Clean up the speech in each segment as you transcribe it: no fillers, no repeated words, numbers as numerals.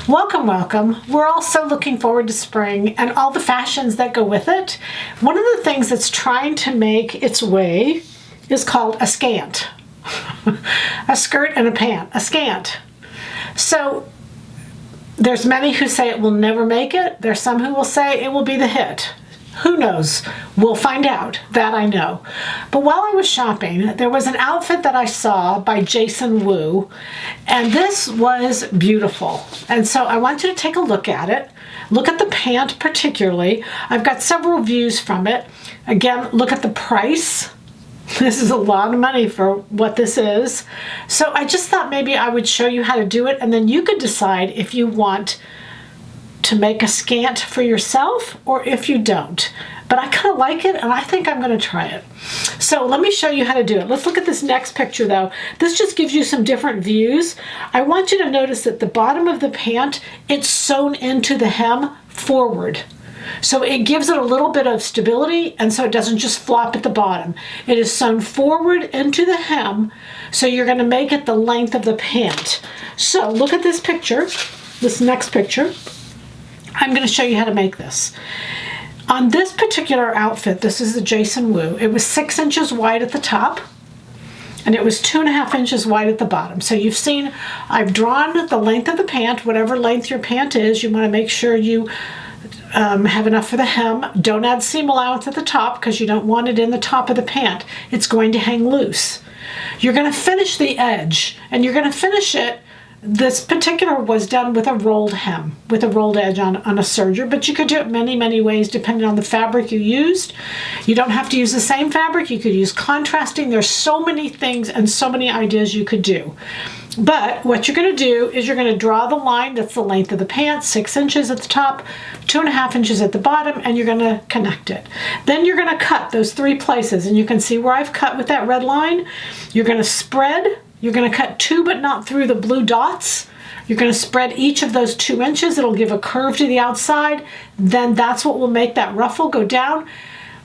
Welcome, welcome. We're all so looking forward to spring and all the fashions that go with it. One of the things that's trying to make its way is called a skant. A skirt and a pant, a skant. So there's many who say it will never make it. There's some who will say it will be the hit. Who knows? We'll find out. That I know. But while I was shopping, there was an outfit that I saw by Jason Wu, and this was beautiful. And so I want you to take a look at it. Look at the pant particularly. I've got several views from it. Again, look at the price. This is a lot of money for what this is. So I just thought maybe I would show you how to do it, and then you could decide if you want to make a skant for yourself or if you don't. But I kind of like it and I think I'm going to try it. So let me show you how to do it. Let's look at this next picture though. This just gives you some different views. I want you to notice that the bottom of the pant, it's sewn into the hem forward. So it gives it a little bit of stability, and so it doesn't just flop at the bottom. It is sewn forward into the hem, so you're going to make it the length of the pant. So look at this picture, this next picture. I'm going to show you how to make this. On this particular outfit, this is the Jason Wu, it was 6 inches wide at the top, and it was 2.5 inches wide at the bottom. So you've seen, I've drawn the length of the pant, whatever length your pant is. You want to make sure you have enough for the hem. Don't add seam allowance at the top because you don't want it in the top of the pant. It's going to hang loose. You're going to finish the edge, and you're going to finish it. This particular was done with a rolled hem, with a rolled edge on a serger, but you could do it many ways depending on the fabric you used. You don't have to use the same fabric. You could use contrasting. There's so many things and so many ideas you could do. But what you're going to do is you're going to draw the line that's the length of the pants, 6 inches at the top, 2.5 inches at the bottom, and you're going to connect it. Then you're going to cut those 3 places, and you can see where I've cut with that red line. You're going to spread. You're going to cut 2 but not through the blue dots. You're going to spread each of those 2 inches. It'll give a curve to the outside. Then that's what will make that ruffle go down.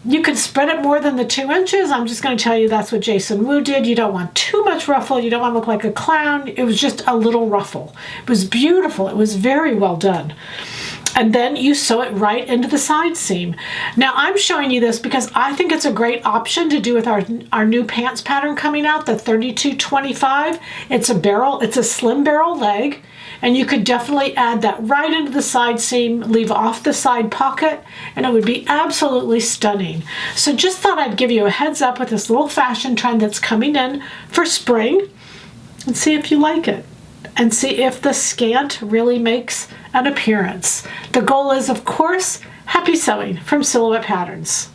You can spread it more than the 2 inches. I'm just going to tell you that's what Jason Wu did. You don't want too much ruffle. You don't want to look like a clown. It was just a little ruffle. It was beautiful. It was very well done. And then you sew it right into the side seam. Now I'm showing you this because I think it's a great option to do with our new pants pattern coming out, the 3225. It's a barrel, it's a slim barrel leg, and you could definitely add that right into the side seam, leave off the side pocket, and it would be absolutely stunning. So just thought I'd give you a heads up with this little fashion trend that's coming in for spring, and see if you like it. And see if the skant really makes an appearance. The goal is, of course, happy sewing from Silhouette Patterns.